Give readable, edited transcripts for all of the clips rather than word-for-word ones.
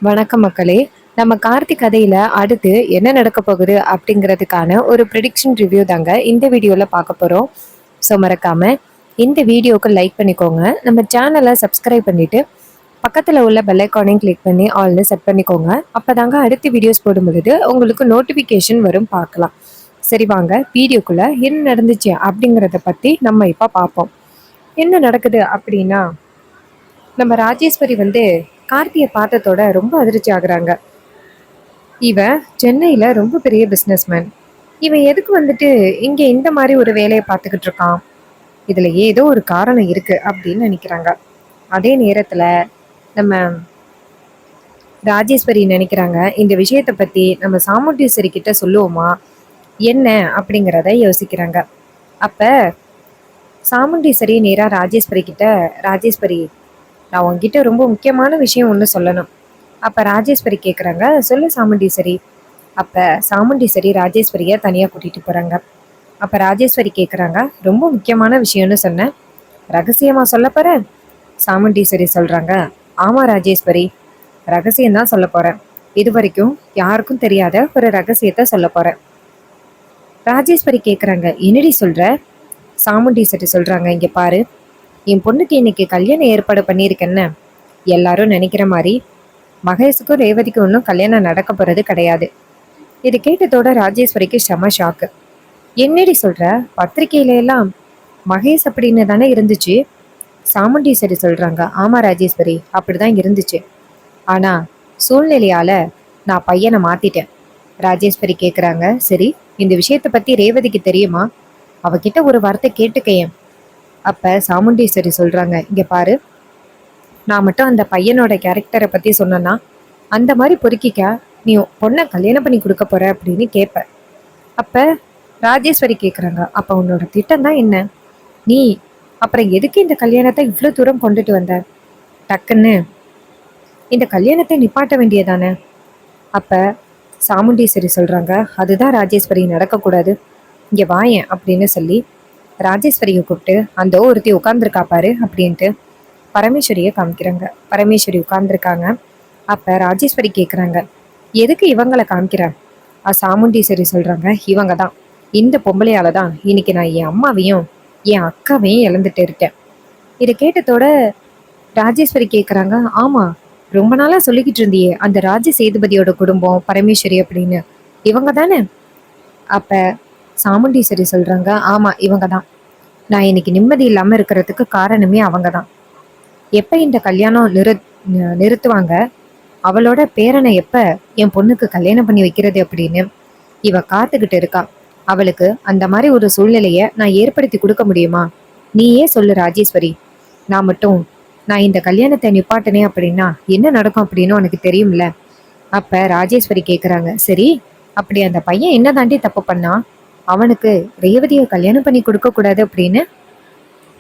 வணக்கம் மக்களே. நம்ம கார்த்திக் கதையில அடுத்து என்ன நடக்க போகுது அப்படிங்கிறதுக்கான ஒரு ப்ரிடிக்ஷன் ரிவ்யூ தாங்க இந்த வீடியோல பார்க்க போறோம். ஸோ மறக்காம இந்த வீடியோக்கு லைக் பண்ணிக்கோங்க, நம்ம சேனலை சப்ஸ்கிரைப் பண்ணிட்டு பக்கத்துல உள்ள பெல் ஐக்கானையும் கிளிக் பண்ணி ஆல்னு செட் பண்ணிக்கோங்க. அப்பதாங்க அடுத்த வீடியோஸ் போடும் பொழுது உங்களுக்கு நோட்டிஃபிகேஷன் வரும், பார்க்கலாம். சரி வாங்க வீடியோக்குள்ள என்ன நடந்துச்சு அப்படிங்கிறத பத்தி நம்ம இப்ப பார்ப்போம். என்ன நடக்குது அப்படின்னா, நம்ம ராஜேஸ்வரி கார்த்தியை பார்த்ததோட ரொம்ப அதிர்ச்சி ஆகுறாங்க. இவன் சென்னையில ரொம்ப பெரிய பிசினஸ்மேன். இவன் எதுக்கு இங்க இந்த மாதிரி ஒரு வேலையை பார்த்துக்கிட்டு இருக்கான்? இதுல ஏதோ ஒரு காரணம் இருக்கு அப்படின்னு நினைக்கிறாங்க. அதே நேரத்துல நம்ம ராஜேஸ்வரி நினைக்கிறாங்க, இந்த விஷயத்த பத்தி நம்ம சாமுண்டீஸ்வரி கிட்ட சொல்லுவோமா என்ன அப்படிங்கிறத யோசிக்கிறாங்க. அப்ப சாமுண்டீஸ்வரி நேரா ராஜேஸ்வரி கிட்ட, ராஜேஸ்வரி, நான் உன்கிட்ட ரொம்ப முக்கியமான விஷயம் ஒன்று சொல்லணும். அப்ப ராஜேஸ்வரி கேட்குறாங்க, சொல்லு சாமுண்டீஸ்வரி. அப்ப சாமுண்டீஸ்வரி ராஜேஸ்வரியை தனியாக கூட்டிட்டு போறாங்க. அப்ப ராஜேஸ்வரி கேட்குறாங்க, ரொம்ப முக்கியமான விஷயம்னு சொன்னேன், ரகசியமா சொல்ல போற? சாமுண்டீஸ்வரி சொல்றாங்க, ஆமா ராஜேஸ்வரி, ரகசியம்தான் சொல்ல போறேன். இது வரைக்கும் யாருக்கும் தெரியாத ஒரு ரகசியத்தை சொல்ல போறேன். ராஜேஸ்வரி கேட்குறாங்க, என்னடி சொல்ற? சாமுண்டீஸ்வரி சொல்றாங்க, இங்க பாரு, என் பொண்ணுக்கு இன்னைக்கு கல்யாணம் ஏற்பாடு பண்ணியிருக்கேன்னு. எல்லாரும் நினைக்கிற மாதிரி மகேஷுக்கும் ரேவதிக்கும் ஒன்றும் கல்யாணம் நடக்க போறது கிடையாது. இது கேட்டதோட ராஜேஸ்வரிக்கு செம ஷாக்கு. என்னடி சொல்ற? பத்திரிகையில எல்லாம் மகேஷ் அப்படின்னு தானே இருந்துச்சு. சாமுண்டீஸ்வரி சொல்றாங்க, ஆமா ராஜேஸ்வரி, அப்படிதான் இருந்துச்சு. ஆனா சூழ்நிலையால நான் பையனை மாத்திட்டேன். ராஜேஸ்வரி கேக்குறாங்க, சரி, இந்த விஷயத்தை பத்தி ரேவதிக்கு தெரியுமா? அவகிட்ட ஒரு வார்த்தை கேட்டுக்கையன். அப்ப சாமுண்டீஸ்வரி சொல்றாங்க, இங்க பாரு, நான் மட்டும் அந்த பையனோட கேரக்டரை பத்தி சொன்னேன்னா அந்த மாதிரி பொறுக்கிக்க நீ பொண்ணை கல்யாணம் பண்ணி கொடுக்க போற அப்படின்னு கேட்ப. அப்ப ராஜேஸ்வரி கேக்குறாங்க, அப்ப உன்னோட திட்டம் தான் என்ன? நீ அப்புறம் எதுக்கு இந்த கல்யாணத்தை இவ்வளவு தூரம் கொண்டுட்டு வந்த? டக்குன்னு இந்த கல்யாணத்தை நிப்பாட்ட வேண்டியதானே? அப்ப சாமுண்டீஸ்வரி சொல்றாங்க, அதுதான் ராஜேஸ்வரி நடக்கக்கூடாது, இங்க வாயேன் அப்படின்னு சொல்லி ராஜேஸ்வரியை கூப்பிட்டு, அந்த ஒருத்தி உட்கார்ந்துருக்கா பாரு அப்படின்ட்டு பரமேஸ்வரியை காமிக்கிறாங்க. பரமேஸ்வரி உட்கார்ந்துருக்காங்க. அப்ப ராஜேஸ்வரி கேக்குறாங்க, எதுக்கு இவங்களை காமிக்கிற? சாமுண்டீஸ்வரி சொல்றாங்க, இவங்க தான், இந்த பொம்பளையால தான் இன்னைக்கு நான் என் அம்மாவையும் என் அக்காவையும் இழந்துட்டு இருக்கேன். இதை கேட்டதோட ராஜேஸ்வரி கேக்குறாங்க, ஆமா, ரொம்ப நாளா சொல்லிக்கிட்டு இருந்தியே அந்த ராஜ சேதுபதியோட குடும்பம் பரமேஸ்வரி அப்படின்னு, இவங்க தானே? அப்ப சாமுண்டீஸ்வரி சொல்றாங்க, ஆமா, இவங்க தான். நான் இன்னைக்கு நிம்மதி இல்லாம இருக்கிறதுக்கு காரணமே அவங்க தான். எப்ப இந்த கல்யாணம் நிறுத்துவாங்க, அவளோட பேரனை எப்ப என் பொண்ணுக்கு கல்யாணம் பண்ணி வைக்கிறது அப்படின்னு இவ காத்துக்கிட்டு இருக்கா. அவளுக்கு அந்த மாதிரி ஒரு சூழ்நிலைய நான் ஏற்படுத்தி கொடுக்க முடியுமா? நீயே சொல்லு ராஜேஸ்வரி. நான் இந்த கல்யாணத்தை நிப்பாட்டினேன் அப்படின்னா என்ன நடக்கும் அப்படின்னு உனக்கு தெரியும்ல. அப்ப ராஜேஸ்வரி கேக்குறாங்க, சரி, அப்படி அந்த பையன் என்ன தாண்டி தப்பு பண்ணா? அவனுக்கு ரேவதியை கல்யாணம் பண்ணி கொடுக்க கூடாது அப்படின்னு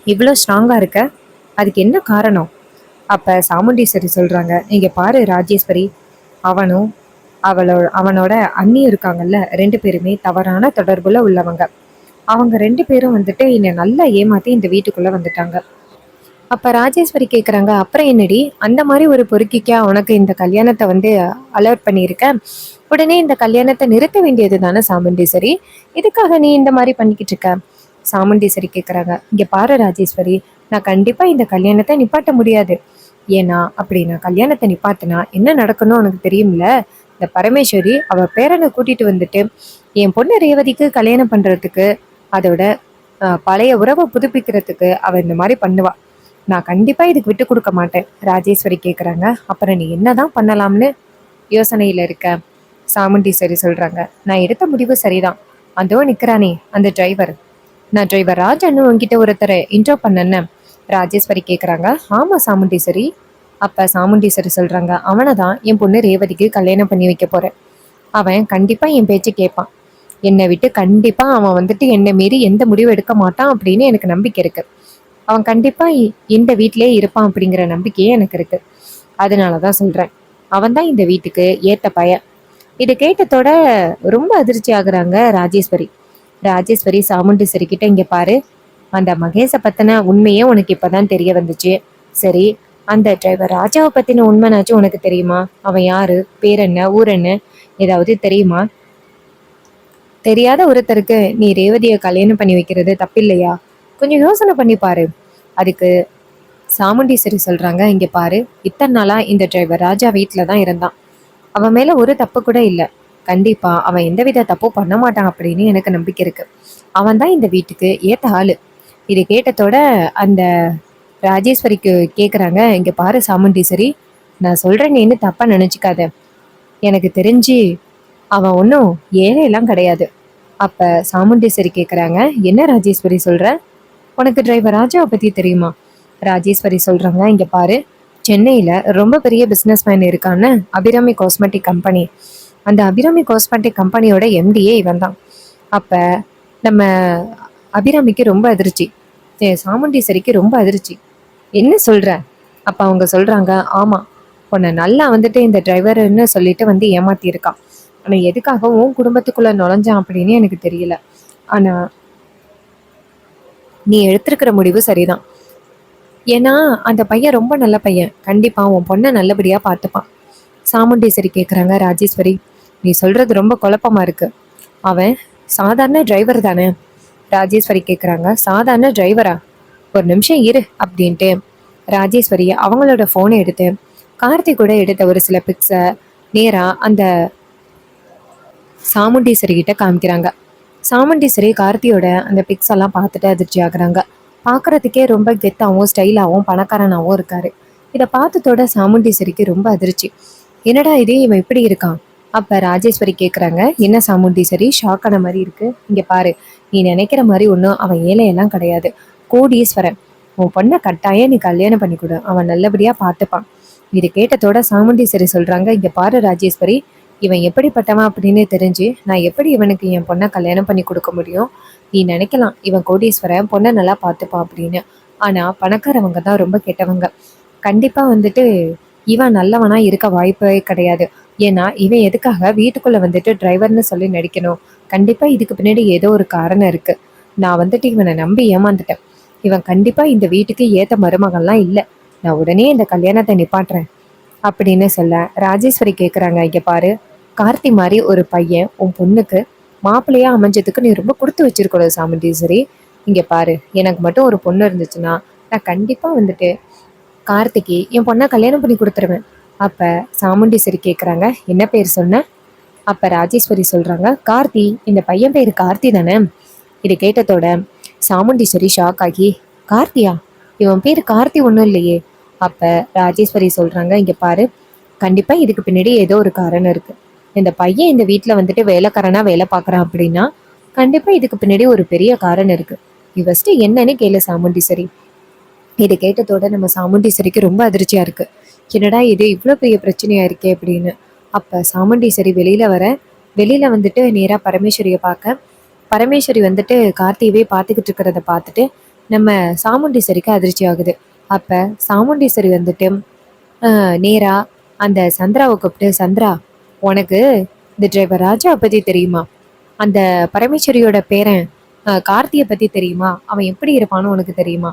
இவ்வளோ ஸ்ட்ராங்கா இருக்க, அதுக்கு என்ன காரணம்? அப்ப சாமுண்டீஸ்வரி சொல்றாங்க, இங்க பாரு ராஜேஸ்வரி, அவனும் அவனோட அண்ணியும் இருக்காங்கல்ல, 2 பேருமே தவறான தொடர்புல உள்ளவங்க. அவங்க 2 பேரும் என்னை நல்லா ஏமாத்தி இந்த வீட்டுக்குள்ள வந்துட்டாங்க. அப்ப ராஜேஸ்வரி கேக்குறாங்க, அப்புறம் என்னடி அந்த மாதிரி ஒரு பொறுக்கிக்கா உனக்கு இந்த கல்யாணத்தை அலர்ட் பண்ணியிருக்க? உடனே இந்த கல்யாணத்தை நிறுத்த வேண்டியது தானே சாமுண்டீஸ்வரி, இதுக்காக நீ இந்த மாதிரி பண்ணிக்கிட்டு இருக்க? சாமுண்டீஸ்வரி கேக்குறாங்க, இங்க பாரு ராஜேஸ்வரி, நான் கண்டிப்பா இந்த கல்யாணத்தை நிப்பாட்ட முடியாது. ஏன்னா அப்படி நான் கல்யாணத்தை நிப்பாட்டினா என்ன நடக்கணும் உனக்கு தெரியும்ல. இந்த பரமேஸ்வரி அவ பேரனை கூட்டிட்டு என் பொண்ணு ரேவதிக்கு கல்யாணம் பண்றதுக்கு, அதோட பழைய உறவை புதுப்பிக்கிறதுக்கு அவ இந்த மாதிரி பண்ணுவா. நான் கண்டிப்பா இதுக்கு விட்டு கொடுக்க மாட்டேன். ராஜேஸ்வரி கேக்குறாங்க, அப்புறம் நீ என்னதான் பண்ணலாம்னு யோசனையில இருக்க? சாமுண்டீஸ்வரி சொல்றாங்க, நான் எடுத்த முடிவு சரிதான். அதோ நிக்கிறானே அந்த டிரைவர், நான் டிரைவர் ராஜன்னு உன்கிட்ட ஒருத்தரை இன்ட்ரோ பண்ணேன்னு. ராஜேஸ்வரி கேக்குறாங்க, ஆமா சாமுண்டீஸ்வரி. அப்ப சாமுண்டீஸ்வரி சொல்றாங்க, அவனை தான் என் பொண்ணு ரேவதிக்கு கல்யாணம் பண்ணி வைக்க போறேன். அவன் கண்டிப்பா என் பேச்சு கேட்பான். என்னை விட்டு கண்டிப்பா அவன் என்னை மீறி எந்த முடிவு எடுக்க மாட்டான் அப்படின்னு எனக்கு நம்பிக்கை இருக்கு. அவன் கண்டிப்பா இந்த வீட்டிலே இருப்பான் அப்படிங்கிற நம்பிக்கையே எனக்கு இருக்கு. அதனாலதான் சொல்றேன், அவன் தான் இந்த வீட்டுக்கு ஏத்த பையன். இதை கேட்டதோட ரொம்ப அதிர்ச்சி ஆகுறாங்க ராஜேஸ்வரி. ராஜேஸ்வரி சாமுண்டீஸ்வரி கிட்ட, இங்க பாரு, அந்த மகேஷை பத்தின உண்மையே உனக்கு இப்பதான் தெரிய வந்துச்சு. சரி, அந்த டிரைவர் ராஜாவை பத்தின உண்மைனாச்சும் உனக்கு தெரியுமா? அவன் யாரு, பேர் என்ன, ஊர் என்ன, ஏதாவது தெரியுமா? தெரியாத ஒருத்தருக்கு நீ ரேவதியை கல்யாணம் பண்ணி வைக்கிறது தப்பில்லையா? கொஞ்சம் யோசனை பண்ணி பாரு. அதுக்கு சாமுண்டீஸ்வரி சொல்றாங்க, இங்க பாரு, இத்தனை நாளா இந்த டிரைவர் ராஜா வீட்டுல தான் இருந்தான். அவன் மேல ஒரு தப்பு கூட இல்லை. கண்டிப்பா அவன் எந்தவித தப்பும் பண்ண மாட்டான் அப்படின்னு எனக்கு நம்பிக்கை இருக்கு. அவன் தான் இந்த வீட்டுக்கு ஏத்த ஆளு. இது கேட்டதோட அந்த ராஜேஸ்வரிக்கு கேக்குறாங்க, இங்க பாரு சாமுண்டீஸ்வரி, நான் சொல்றேன், நீ இன்னும் தப்பா நினைச்சுக்காத. எனக்கு தெரிஞ்சு அவன் ஒன்றும் ஏழையெல்லாம் கிடையாது. அப்ப சாமுண்டீஸ்வரி கேக்குறாங்க, என்ன ராஜேஸ்வரி சொல்ற? உனக்கு டிரைவர் ராஜாவை பத்தி தெரியுமா? ராஜேஸ்வரி சொல்றாங்க, இங்க பாரு, சென்னையில ரொம்ப பெரிய பிசினஸ் மேன் இருக்கான்னு அபிராமி காஸ்மெட்டிக் கம்பெனி. அந்த அபிராமி காஸ்மெட்டிக் கம்பெனியோட எம்டியே இவன் தான். அப்ப நம்ம அபிராமிக்கு ரொம்ப அதிர்ச்சி, சாமுண்டீஸ்வரிக்கு ரொம்ப அதிர்ச்சி. என்ன சொல்ற? அப்ப அவங்க சொல்றாங்க, ஆமா, உன்னை நல்லா வந்துட்டு இந்த டிரைவர்னு சொல்லிட்டு வந்து ஏமாத்தி இருக்கான். ஆனா எதுக்காக உன் குடும்பத்துக்குள்ள நுழைஞ்சான் அப்படின்னு எனக்கு தெரியல. ஆனா நீ எடுத்திருக்கிற முடிவு சரிதான். ஏன்னா அந்த பையன் ரொம்ப நல்ல பையன், கண்டிப்பா உன் பொண்ணை நல்லபடியா பார்த்துப்பான். சாமுண்டீஸ்வரி கேட்குறாங்க, ராஜேஸ்வரி, நீ சொல்றது ரொம்ப குழப்பமா இருக்கு. அவன் சாதாரண டிரைவர் தானே? ராஜேஸ்வரி கேட்குறாங்க, சாதாரண டிரைவரா? ஒரு நிமிஷம் இரு அப்படின்ட்டு ராஜேஸ்வரி அவங்களோட ஃபோனை எடுத்து கார்த்தி கூட எடுத்த ஒரு சில பிக்ஸை நேராக அந்த சாமுண்டீஸ்வரி கிட்ட காமிக்கிறாங்க. சாமுண்டீஸ்வரி கார்த்தியோட அந்த பிக்ஸ் எல்லாம் பார்த்துட்டு அதிர்ச்சி ஆகுறாங்க. பார்க்கறதுக்கே ரொம்ப கெத்தாவும் ஸ்டைலாகவும் பணக்காரனாகவும் இருக்காரு. இதை பார்த்ததோட சாமுண்டீஸ்வரிக்கு ரொம்ப அதிர்ச்சி. என்னடா இது, இவன் இப்படி இருக்கான்? அப்ப ராஜேஸ்வரி கேட்குறாங்க, என்ன சாமுண்டீஸ்வரி, ஷாக் ஆன மாதிரி இருக்கு? இங்க பாரு, நீ நினைக்கிற மாதிரி ஒன்றும் அவன் ஏழையெல்லாம் கிடையாது, கோடீஸ்வரன். உன் பொண்ணை கட்டாயம் நீ கல்யாணம் பண்ணி கொடு, அவன் நல்லபடியா பார்த்துப்பான். இது கேட்டதோட சாமுண்டீஸ்வரி சொல்றாங்க, இங்க பாரு ராஜேஸ்வரி, இவன் எப்படிப்பட்டவன் அப்படின்னு தெரிஞ்சு நான் எப்படி இவனுக்கு என் பொண்ணை கல்யாணம் பண்ணி கொடுக்க முடியும்? நீ நினைக்கலாம் இவன் கோடீஸ்வரன், பொண்ணை நல்லா பார்த்துப்பான் அப்படின்னு. ஆனா பணக்காரவங்க தான் ரொம்ப கெட்டவங்க. கண்டிப்பா வந்துட்டு இவன் நல்லவனா இருக்க வாய்ப்பே கிடையாது. ஏன்னா இவன் எதுக்காக வீட்டுக்குள்ள வந்துட்டு டிரைவர்னு சொல்லி நடிக்கணும்? கண்டிப்பா இதுக்கு பின்னாடி ஏதோ ஒரு காரணம் இருக்கு. நான் வந்துட்டு இவனை நம்பி ஏமாந்துட்டேன். இவன் கண்டிப்பா இந்த வீட்டுக்கு ஏத்த மருமகன்லாம் இல்லை. நான் உடனே இந்த கல்யாணத்தை நிப்பாட்டுறேன் அப்படின்னு சொல்ல ராஜேஸ்வரி கேட்குறாங்க, இங்க பாரு, கார்த்தி மாதிரி ஒரு பையன் உன் பொண்ணுக்கு மாப்பிள்ளையா அமைஞ்சதுக்கு நீ ரொம்ப கொடுத்து வச்சிருக்கணும் சாமுண்டீஸ்வரி. இங்க பாரு, எனக்கு மட்டும் ஒரு பொண்ணு இருந்துச்சுன்னா நான் கண்டிப்பா வந்துட்டு கார்த்திக்கு என் பொண்ணை கல்யாணம் பண்ணி கொடுத்துருவேன். அப்ப சாமுண்டீஸ்வரி கேட்குறாங்க, என்ன பேர் சொன்ன? அப்ப ராஜேஸ்வரி சொல்றாங்க, கார்த்தி, இந்த பையன் பேரு கார்த்தி தானே? இது கேட்டதோட சாமுண்டீஸ்வரி ஷாக் ஆகி, கார்த்தியா? இவன் பேர் கார்த்தி ஒன்றும் இல்லையே. அப்ப ராஜேஸ்வரி சொல்றாங்க, இங்க பாரு, கண்டிப்பா இதுக்கு பின்னாடி ஏதோ ஒரு காரணம் இருக்கு. இந்த பையன் இந்த வீட்டுல வந்துட்டு வேலைக்காரனா வேலை பார்க்கறான் அப்படின்னா கண்டிப்பா இதுக்கு பின்னாடி ஒரு பெரிய காரணம் இருக்கு. நீ ஃபர்ஸ்ட் என்னன்னு கேளு சாமுண்டீஸ்வரி. இது கேட்டதோட நம்ம சாமுண்டீஸ்வரிக்கு ரொம்ப அதிர்ச்சியா இருக்கு. என்னடா இது இவ்வளோ பெரிய பிரச்சனையா இருக்கே அப்படின்னு. அப்ப சாமுண்டீஸ்வரி வெளியில வந்துட்டு நேரா பரமேஸ்வரியை பார்க்க, பரமேஸ்வரி வந்துட்டு கார்த்தியவே பார்த்துக்கிட்டு இருக்கிறத பார்த்துட்டு நம்ம சாமுண்டீஸ்வரிக்கு அதிர்ச்சி ஆகுது. அப்ப சாமுண்டீஸ்வரி வந்துட்டு நேரா அந்த சந்திராவை கூப்பிட்டு, சந்திரா, உனக்கு இந்த டிரைவர் ராஜாவை பத்தி தெரியுமா? அந்த பரமேஸ்வரியோட பேரன் கார்த்தியை பத்தி தெரியுமா? அவன் எப்படி இருப்பான்னு உனக்கு தெரியுமா?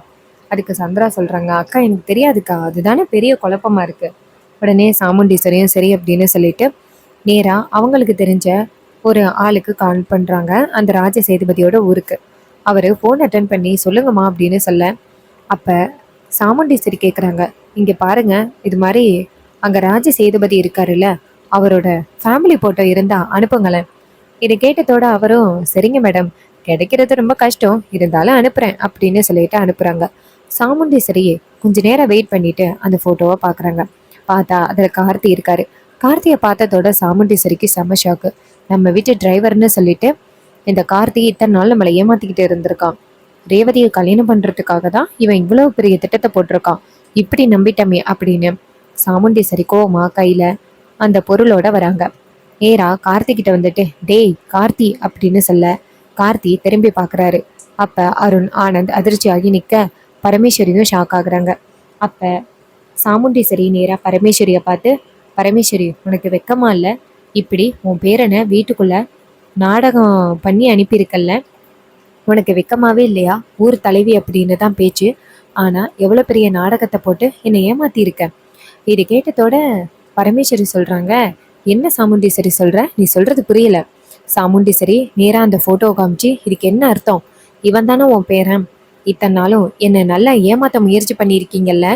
அதுக்கு சந்திரா சொல்றாங்க, அக்கா எனக்கு தெரியாதுக்கா, அதுதானே பெரிய குழப்பமா இருக்கு. உடனே சாமுண்டீஸ்வரியும் சரி அப்படின்னு சொல்லிட்டு நேரா அவங்களுக்கு தெரிஞ்ச ஒரு ஆளுக்கு கால் பண்றாங்க, அந்த ராஜ சேதுபதியோட ஊருக்கு. அவரு ஃபோன் அட்டன் பண்ணி சொல்லுங்கம்மா அப்படின்னு சொல்ல, அப்ப சாமுண்டீஸ்வரி கேட்குறாங்க, இங்க பாருங்க, இது மாதிரி அங்க ராஜ சேதுபதி இருக்காருல்ல, அவரோட ஃபேமிலி போட்டோ இருந்தா அனுப்புங்களேன். இதை கேட்டதோட அவரும், சரிங்க மேடம், கிடைக்கிறது ரொம்ப கஷ்டம், இருந்தாலும் அனுப்புறேன் அப்படின்னு சொல்லிட்டு அனுப்புறாங்க. சாமுண்டீஸ்வரி கொஞ்ச நேரம் வெயிட் பண்ணிட்டு அந்த போட்டோவை பாக்குறாங்க. பார்த்தா அதுல கார்த்தி இருக்காரு. கார்த்தியை பார்த்ததோட சாமுண்டீஸ்வரிக்கு செம ஷாக்கு. நம்ம வீட்டு டிரைவர்னு சொல்லிட்டு இந்த கார்த்தி இத்தனை நாள் நம்மளை ஏமாத்திக்கிட்டு இருந்திருக்கான். ரேவதியை கல்யாணம் பண்றதுக்காக தான் இவன் இவ்வளவு பெரிய திட்டத்தை போட்டிருக்கான். இப்படி நம்பிட்டமே அப்படின்னு சாமுண்டீஸ்வரி கோவமா கையில அந்த பொருளோட வராங்க. நேரா கார்த்தி கிட்ட வந்துட்டு, டேய் கார்த்தி அப்படின்னு சொல்ல, கார்த்தி திரும்பி பாக்குறாரு. அப்ப அருண் ஆனந்த் அதிர்ச்சியாகி நிக்க பரமேஸ்வரியும் ஷாக் ஆகுறாங்க. அப்ப சாமுண்டீஸ்வரி நேரா பரமேஸ்வரிய பார்த்து, பரமேஸ்வரி, உனக்கு வெக்கமா இல்ல? இப்படி உன் பேரனை வீட்டுக்குள்ள நாடகம் பண்ணி அனுப்பியிருக்கல்ல, உனக்கு வெக்கமாவே இல்லையா? ஊர் தலைவி அப்படின்னு தான் பேச்சு, ஆனால் எவ்வளோ பெரிய நாடகத்தை போட்டு என்னை ஏமாத்தியிருக்க. இது கேட்டதோட பரமேஸ்வரி சொல்கிறாங்க, என்ன சாமுண்டீஸ்வரி சொல்கிற, நீ சொல்கிறது புரியல. சாமுண்டீஸ்வரி நேராக அந்த ஃபோட்டோவை காமிச்சு, இதுக்கு என்ன அர்த்தம், இவன் தானே உன் பேரன், இத்தனை நாளும் என்னை நல்லா ஏமாற்ற முயற்சி பண்ணியிருக்கீங்கல்ல.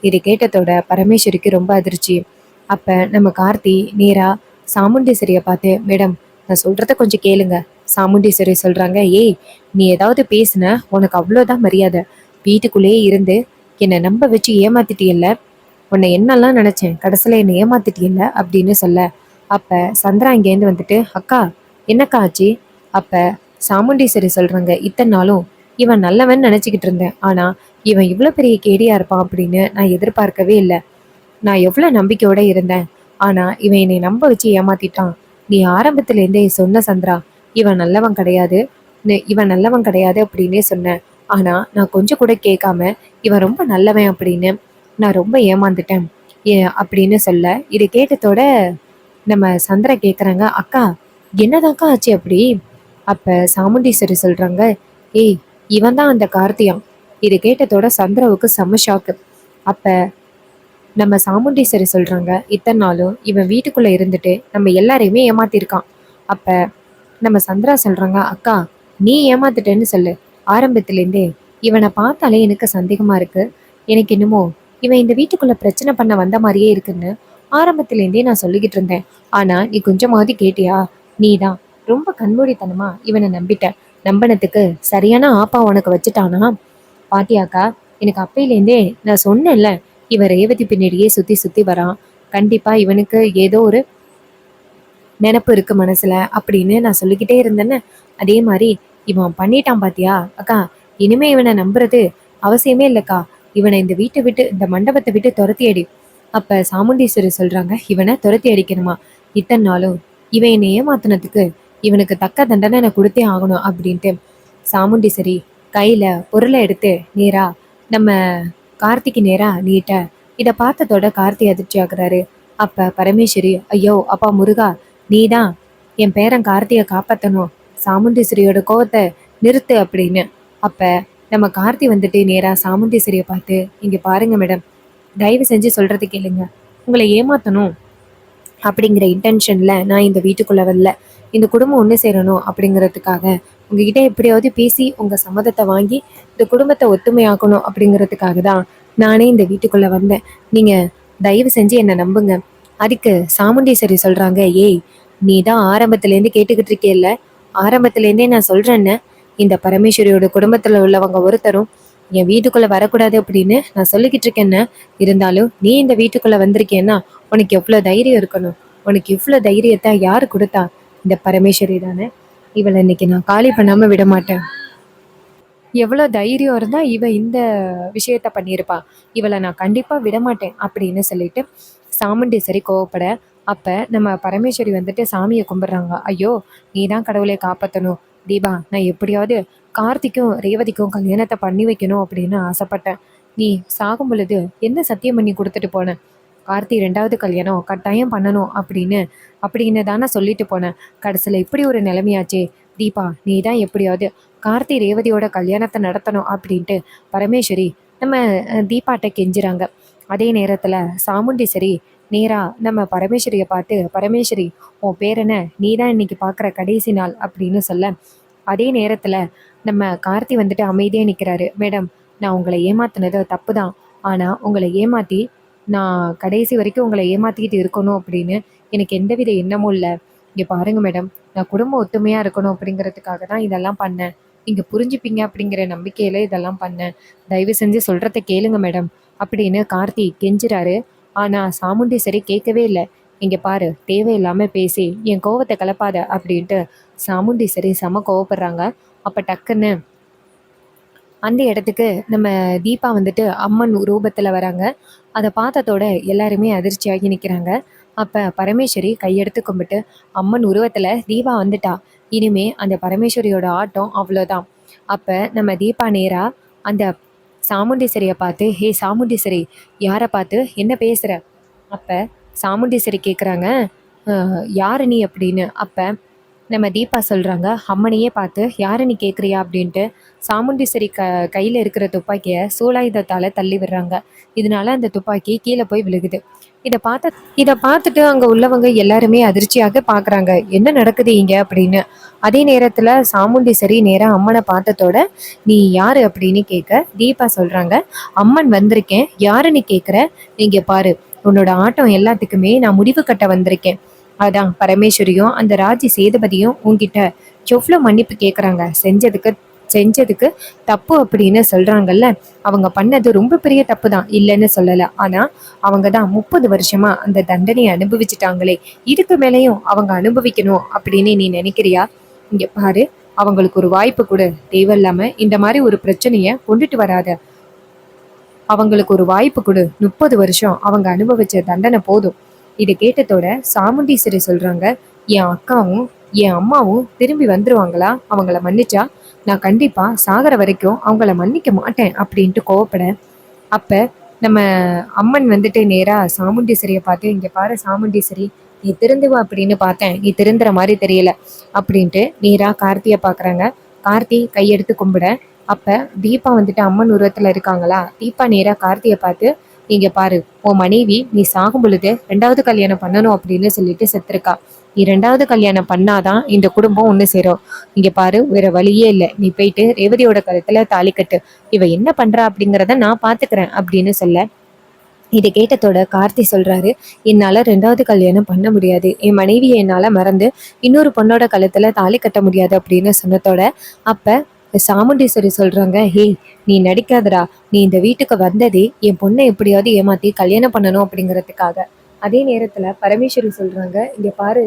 இது கேட்டதோட பரமேஸ்வரிக்கு ரொம்ப அதிர்ச்சி. அப்போ நம்ம கார்த்தி நேராக சாமுண்டீஸ்வரியை பார்த்து, மேடம் நான் சொல்கிறத கொஞ்சம் கேளுங்க. சாமுண்டீஸ்வரி சொல்கிறாங்க, ஏய் நீ ஏதாவது பேசுன உனக்கு அவ்வளோதான் மரியாதை. வீட்டுக்குள்ளேயே இருந்து என்னை நம்ப வச்சு ஏமாத்திட்டியல்ல, உன்னை என்னெல்லாம் நினச்சேன், கடைசியில் என்னை ஏமாத்திட்டியல்ல அப்படின்னு சொல்ல. அப்போ சந்திரா இங்கேருந்து வந்துட்டு, அக்கா என்னக்கா ஆச்சு? அப்போ சாமுண்டீஸ்வரி சொல்கிறாங்க, இத்தனை நாளும் இவன் நல்லவன் நினச்சிக்கிட்டு இருந்தேன், ஆனால் இவன் இவ்வளோ பெரிய கேடியாக இருப்பான் அப்படின்னு நான் எதிர்பார்க்கவே இல்லை. நான் எவ்வளோ நம்பிக்கையோடு இருந்தேன், ஆனால் இவன் என்னை நம்ப வச்சு ஏமாத்திட்டான். நீ ஆரம்பத்துலேருந்தே சொன்ன சந்திரா, இவன் நல்லவன் கிடையாது, இவன் நல்லவன் கிடையாது அப்படின்னே சொன்னேன். ஆனால் நான் கொஞ்சம் கூட கேட்காம இவன் ரொம்ப நல்லவன் அப்படின்னு நான் ரொம்ப ஏமாந்துட்டேன் அப்படின்னு சொல்ல. இது கேட்டதோட நம்ம சந்திரா கேட்குறாங்க, அக்கா என்னதாக்கா ஆச்சு அப்படி? அப்போ சாமுண்டீஸ்வரி சொல்கிறாங்க, ஏய் இவன் தான் அந்த கார்த்தியான். இது கேட்டதோட சந்திராவுக்கு செம்ம ஷாக்கு. அப்போ நம்ம சாமுண்டீஸ்வரி சொல்கிறாங்க, இத்தனை நாளும் இவன் வீட்டுக்குள்ளே இருந்துட்டு நம்ம எல்லாரையுமே ஏமாத்திருக்கான். அப்போ நம்ம சந்திரா சொல்கிறாங்க, அக்கா நீ ஏமாத்திட்டேன்னு சொல்லு. ஆரம்பத்துலேருந்தே இவனை பார்த்தாலே எனக்கு சந்தேகமாக இருக்குது. எனக்கு என்னமோ இவன் இந்த வீட்டுக்குள்ளே பிரச்சனை பண்ண வந்த மாதிரியே இருக்குன்னு ஆரம்பத்துலேருந்தே நான் சொல்லிக்கிட்டு இருந்தேன். ஆனால் நீ கொஞ்சமாவது கேட்டியா? நீ தான் ரொம்ப கண்மூடித்தனமா இவனை நம்பிட்ட. நம்பினத்துக்கு சரியான ஆப்பா உனக்கு வச்சுட்டானா? பாத்தியாக்கா, எனக்கு அப்பையிலேருந்தே நான் சொன்னேன்ல, இவன் ரேவதி பின்னாடியே சுற்றி சுற்றி வரான், கண்டிப்பாக இவனுக்கு ஏதோ ஒரு நினப்பு இருக்கு மனசுல அப்படின்னு நான் சொல்லிக்கிட்டே இருந்தேன்னு. அதே மாதிரி இவன் பண்ணிட்டான் பாத்தியா அக்கா. இனிமே இவனை நம்புறது அவசியமே இல்லைக்கா. இவனை இந்த வீட்டை விட்டு, இந்த மண்டபத்தை விட்டு துரத்தி அடி. அப்ப சாமுண்டீஸ்வரி சொல்றாங்க, இவனை துரத்தி அடிக்கணுமா? இத்தனை நாளும் இவன் என்னை ஏமாத்தினதுக்கு இவனுக்கு தக்க தண்டனை நான் கொடுத்தே ஆகணும் அப்படின்ட்டு சாமுண்டீஸ்வரி கையில பொருளை எடுத்து நேரா நம்ம கார்த்திக்கு நேரா நீட்ட. இதை பார்த்ததோட கார்த்தி அதிர்ச்சி ஆகுறாரு. அப்ப பரமேஸ்வரி, ஐயோ அப்பா முருகா, நீ தான் என் பேரன் கார்த்தியை காப்பாற்றணும், சாமுண்டீஸ்வரியோட கோவத்தை நிறுத்து அப்படின்னு. அப்போ நம்ம கார்த்தி வந்துட்டு நேராக சாமுண்டீஸ்வரியை பார்த்து, இங்கே பாருங்க மேடம், தயவு செஞ்சு சொல்கிறது கேளுங்க. உங்களை ஏமாற்றணும் அப்படிங்கிற இன்டென்ஷனில் நான் இந்த வீட்டுக்குள்ளே வரல. இந்த குடும்பம் ஒன்று சேரணும் அப்படிங்கிறதுக்காக உங்ககிட்ட எப்படியாவது பேசி உங்கள் சம்மதத்தை வாங்கி இந்த குடும்பத்தை ஒத்துமையாக்கணும் அப்படிங்கிறதுக்காக தான் நானே இந்த வீட்டுக்குள்ளே வந்தேன். நீங்கள் தயவு செஞ்சு என்னை நம்புங்க. அதுக்கு சாமுண்டீஸ்வரி சொல்கிறாங்க, ஏய் நீ தான் ஆரம்பத்துலேருந்து கேட்டுக்கிட்டு இருக்கேல்ல, ஆரம்பத்துலேருந்தே நான் சொல்கிறேன்னு, இந்த பரமேஸ்வரியோட குடும்பத்தில் உள்ளவங்க ஒருத்தரும் என் வீட்டுக்குள்ளே வரக்கூடாது அப்படின்னு நான் சொல்லிக்கிட்டு இருக்கேன்னு. இருந்தாலும் நீ இந்த வீட்டுக்குள்ளே வந்திருக்கேன்னா உனக்கு எவ்வளோ தைரியம் இருக்கணும். உனக்கு இவ்வளோ தைரியத்தை யார் கொடுத்தா? இந்த பரமேஸ்வரி தானே. இவளை இன்னைக்கு நான் காலி பண்ணாமல் விட மாட்டேன். எவ்வளோ தைரியம் இருந்தால் இவ இந்த விஷயத்த பண்ணியிருப்பா. இவளை நான் கண்டிப்பாக விடமாட்டேன் அப்படின்னு சொல்லிட்டு சாமுண்டீஸ்வரி கோவப்பட. அப்போ நம்ம பரமேஸ்வரி வந்துட்டு சாமியை கும்பிட்றாங்க. ஐயோ நீ தான் கடவுளை காப்பாற்றணும் தீபா, நான் எப்படியாவது கார்த்திக்கும் ரேவதிக்கும் கல்யாணத்தை பண்ணி வைக்கணும் அப்படின்னு ஆசைப்பட்டேன். நீ சாகும் பொழுது என்ன சத்தியம் பண்ணி கொடுத்துட்டு போனேன்? கார்த்தி 2வது கல்யாணம் கட்டாயம் பண்ணணும் அப்படின்னு தானே சொல்லிட்டு போனேன். கடைசியில் இப்படி ஒரு நிலைமையாச்சே. தீபா நீ தான் எப்படியாவது கார்த்தி ரேவதியோட கல்யாணத்தை நடத்தணும் அப்படின்ட்டு பரமேஸ்வரி நம்ம தீபாட்ட கெஞ்சுறாங்க. அதே நேரத்தில் சாமுண்டீஸ்வரி நேராக நம்ம பரமேஸ்வரியை பார்த்து, பரமேஸ்வரி உன் பேரனை நீ தான் இன்னைக்கு பார்க்குற கடைசி நாள் அப்படின்னு சொல்ல. அதே நேரத்தில் நம்ம கார்த்தி வந்துட்டு அமைதியாக நிற்கிறாரு. மேடம் நான் உங்களை ஏமாத்தினது தப்பு தான், ஆனால் உங்களை ஏமாற்றி நான் கடைசி வரைக்கும் உங்களை ஏமாற்றிக்கிட்டு இருக்கணும் அப்படின்னு எனக்கு எந்தவித எண்ணமும் இல்லை. இங்கே பாருங்கள் மேடம், நான் குடும்ப ஒத்துமையாக இருக்கணும் அப்படிங்கிறதுக்காக தான் இதெல்லாம் பண்ணேன். நீங்கள் புரிஞ்சுப்பீங்க அப்படிங்கிற நம்பிக்கையில் இதெல்லாம் பண்ணேன். தயவு செஞ்சு சொல்கிறத கேளுங்க மேடம் அப்படின்னு கார்த்தி கெஞ்சுறாரு. ஆனால் சாமுண்டீஸ்வரி கேட்கவே இல்லை. இங்கே பாரு, தேவையில்லாமல் பேசி என் கோவத்தை கலப்பாத அப்படின்ட்டு சாமுண்டீஸ்வரி செம கோவப்படுறாங்க. அப்போ டக்குன்னு அந்த இடத்துக்கு நம்ம தீபா வந்துட்டு அம்மன் ரூபத்தில் வராங்க. அதை பார்த்ததோட எல்லாருமே அதிர்ச்சியாகி நிற்கிறாங்க. அப்போ பரமேஸ்வரி கையெடுத்து கும்பிட்டு, அம்மன் உருவத்தில் தீபா வந்துட்டா, இனிமே அந்த பரமேஸ்வரியோட ஆட்டம் அவ்வளோதான். அப்போ நம்ம தீபா நேராக அந்த சாமுண்டீஸ்வரியை பார்த்து, ஹே சாமுண்டீஸ்வரி, யாரை பார்த்து என்ன பேசுகிற? அப்போ சாமுண்டீஸ்வரி கேட்குறாங்க, யார் நீ அப்படின்னு. அப்போ நம்ம தீபா சொல்கிறாங்க, அம்மனையே பார்த்து யாரை நீ கேட்குறியா அப்படின்ட்டு சாமுண்டீஸ்வரி கையில் இருக்கிற துப்பாக்கியை சூலாயுதத்தால் தள்ளி விடுறாங்க. இதனால அந்த துப்பாக்கி கீழே போய் விழுகுது. இதை பார்த்துட்டு அங்கே உள்ளவங்க எல்லாருமே அதிர்ச்சியாக பார்க்குறாங்க, என்ன நடக்குது இங்கே அப்படின்னு. அதே நேரத்தில் சாமுண்டீஸ்வரி நேராக அம்மனை பார்த்ததோட, நீ யாரு அப்படின்னு கேட்க தீபா சொல்கிறாங்க, அம்மன் வந்திருக்கேன், யாருன்னு கேட்குற, இங்கே பாரு, உன்னோட ஆட்டம் எல்லாத்துக்குமே நான் முடிவு கட்ட வந்திருக்கேன். அதான் பரமேஸ்வரியும் அந்த ராஜி சேதுபதியும் உன்கிட்ட எவ்வளோ மன்னிப்பு கேட்குறாங்க, செஞ்சதுக்கு தப்பு அப்படின்னு சொல்றாங்கல்ல. அவங்க பண்ணது ரொம்ப பெரிய தப்பு தான், இல்லைன்னு சொல்லல. ஆனா அவங்க தான் 30 வருஷமா அந்த தண்டனையை அனுபவிச்சுட்டாங்களே, இதுக்கு மேலேயும் அவங்க அனுபவிக்கணும் அப்படின்னு நீ நினைக்கிறியா? இங்க பாரு, அவங்களுக்கு ஒரு வாய்ப்பு கொடு, தேவையில்லாம இந்த மாதிரி ஒரு பிரச்சனைய கொண்டுட்டு வராத. அவங்களுக்கு ஒரு வாய்ப்பு கொடு, 30 வருஷம் அவங்க அனுபவிச்ச தண்டனை போதும். இதை கேட்டதோட சாமுண்டீஸ்வரி சொல்றாங்க, என் அக்காவும் என் அம்மாவும் திரும்பி வந்துருவாங்களா அவங்கள மன்னிச்சா? நான் கண்டிப்பா சாகர வரைக்கும் அவங்கள மன்னிக்க மாட்டேன் அப்படின்ட்டு கோவப்பட, அப்ப நம்ம அம்மன் வந்துட்டு நேரா சாமுண்டீஸ்வரியை பார்த்து, இங்க பாரு சாமுண்டீஸ்வரி, நீ திருந்துவா அப்படின்னு பார்த்தேன், நீ திருந்துற மாதிரி தெரியல அப்படின்ட்டு நேரா கார்த்தியை பார்க்குறாங்க. கார்த்தி கையெடுத்து கும்பிட, அப்ப தீபா வந்துட்டு அம்மன் உருவத்துல இருக்காங்களா. தீபா நேரா கார்த்தியை பார்த்து, இங்க பாரு, உன் மனைவி நீ சாகும் பொழுது 2வது கல்யாணம் பண்ணணும் அப்படின்னு சொல்லிட்டு செத்துருக்கா. நீ 2வது கல்யாணம் பண்ணாதான் இந்த குடும்பம் ஒன்று சேரும். இங்க பாரு, வேற வழியே இல்லை, நீ போயிட்டு ரேவதியோட கழுத்துல தாலி கட்டு, இவ என்ன பண்றா அப்படிங்கிறத நான் பாத்துக்கிறேன் அப்படின்னு சொல்ல, இதை கேட்டதோட கார்த்தி சொல்றாரு, என்னால 2வது கல்யாணம் பண்ண முடியாது, என் மனைவியை என்னால மறந்து இன்னொரு பொண்ணோட கழுத்துல தாலி கட்ட முடியாது அப்படின்னு சொன்னதோட, அப்ப சாமுண்டீஸ்வரி சொல்றாங்க, ஹே, நீ நடிக்காதடா, நீ இந்த வீட்டுக்கு வந்ததே என் பொண்ணை எப்படியாவது ஏமாத்தி கல்யாணம் பண்ணணும் அப்படிங்கிறதுக்காக. அதே நேரத்துல பரமேஸ்வரி சொல்றாங்க, இங்க பாரு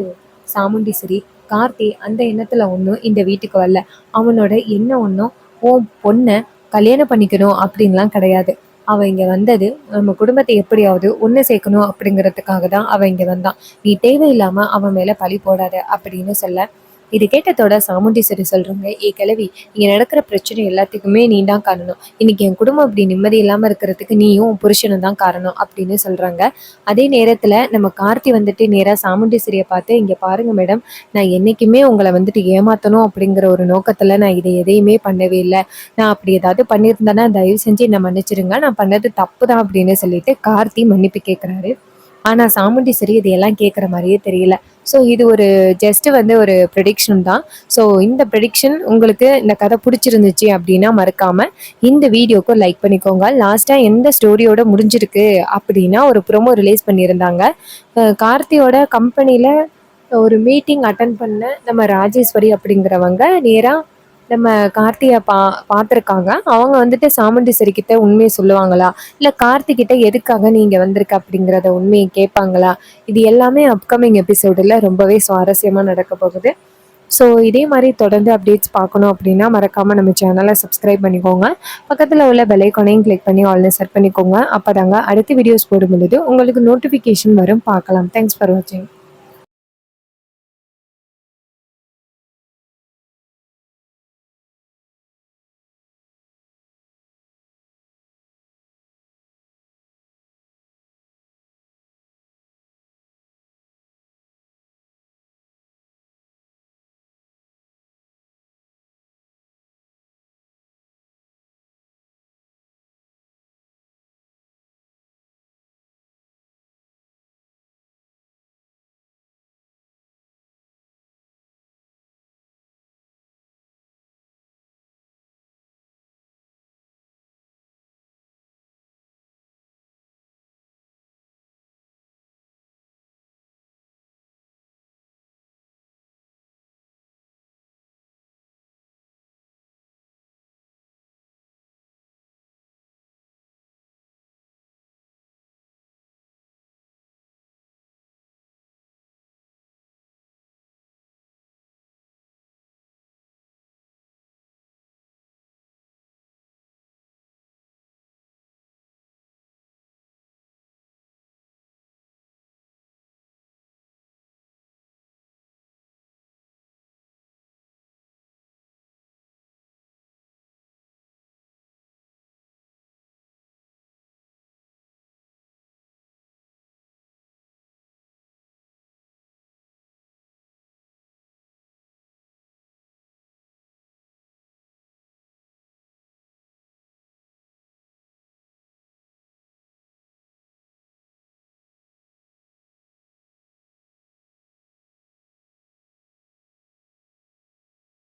சாமுண்டீஸ்வரி, கார்த்தி அந்த எண்ணத்துல ஒன்றும் இந்த வீட்டுக்கு வரல. அவனோட எண்ணம் ஒன்றும் உன் பொண்ணை கல்யாணம் பண்ணிக்கணும் அப்படின்லாம் கிடையாது. அவன் இங்க வந்தது நம்ம குடும்பத்தை எப்படியாவது ஒன்று சேர்க்கணும் அப்படிங்கிறதுக்காக தான் அவன் இங்க வந்தான். நீ தேவையில்லாம அவன் மேல பழி போடாத அப்படின்னு சொல்ல, இது கேட்டதோட சாமுண்டீஸ்வரி சொல்றாங்க, ஏ கிழவி, இங்க நடக்கிற பிரச்சனை எல்லாத்துக்குமே நீ தான் காரணம். இன்னைக்கு என் குடும்பம் அப்படி நிம்மதி இல்லாம இருக்கிறதுக்கு நீயும் உன் புருஷனும் தான் காரணம் அப்படின்னு சொல்றாங்க. அதே நேரத்துல நம்ம கார்த்தி வந்துட்டு நேரா சாமுண்டீஸ்வரியை பார்த்து, இங்க பாருங்க மேடம், நான் என்னைக்குமே உங்களை வந்துட்டு ஏமாத்தணும் அப்படிங்கிற ஒரு நோக்கத்துல நான் இதை எதையுமே பண்ணவே இல்லை. நான் அப்படி ஏதாவது பண்ணியிருந்தேன்னா தயவு செஞ்சு என்னை மன்னிச்சிருங்க, நான் பண்ணது தப்பு தான் அப்படின்னு சொல்லிட்டு கார்த்தி மன்னிப்பு கேட்குறாரு. ஆனா சாமுண்டீஸ்வரி இதையெல்லாம் கேட்குற மாதிரியே தெரியல. ஸோ இது ஒரு ஜஸ்ட் வந்து ஒரு ப்ரெடிக்ஷன் தான். ஸோ இந்த ப்ரெடிக்ஷன் உங்களுக்கு இந்த கதை பிடிச்சிருந்துச்சு அப்படின்னா மறக்காம இந்த வீடியோக்கு லைக் பண்ணிக்கோங்க. லாஸ்ட்டாக எந்த ஸ்டோரியோட முடிஞ்சிருக்கு அப்படின்னா ஒரு ப்ரோமோ ரிலீஸ் பண்ணியிருந்தாங்க. கார்த்தியோட கம்பெனியில் ஒரு மீட்டிங் அட்டன் பண்ண நம்ம ராஜேஸ்வரி அப்படிங்கிறவங்க நேராக நம்ம கார்த்தியை பார்த்துருக்காங்க. அவங்க வந்துட்டு சாமுண்டீஸ்வரி கிட்ட உண்மையை சொல்லுவாங்களா, இல்லை கார்த்திகிட்ட எதுக்காக நீங்கள் வந்திருக்க அப்படிங்கிறத உண்மையை கேட்பாங்களா? இது எல்லாமே அப்கமிங் எபிசோடில் ரொம்பவே சுவாரஸ்யமாக நடக்க போகுது. ஸோ இதே மாதிரி தொடர்ந்து அப்டேட்ஸ் பார்க்கணும் அப்படின்னா மறக்காமல் நம்ம சேனலை சப்ஸ்கிரைப் பண்ணிக்கோங்க. பக்கத்தில் உள்ள பெல் ஐகானையும் கிளிக் பண்ணி ஆல்னு செட் பண்ணிக்கோங்க. அப்போ தாங்க அடுத்த வீடியோஸ் போடும் பொழுது உங்களுக்கு நோட்டிஃபிகேஷன் வரும். பார்க்கலாம். தேங்க்ஸ் ஃபார் வாட்சிங்.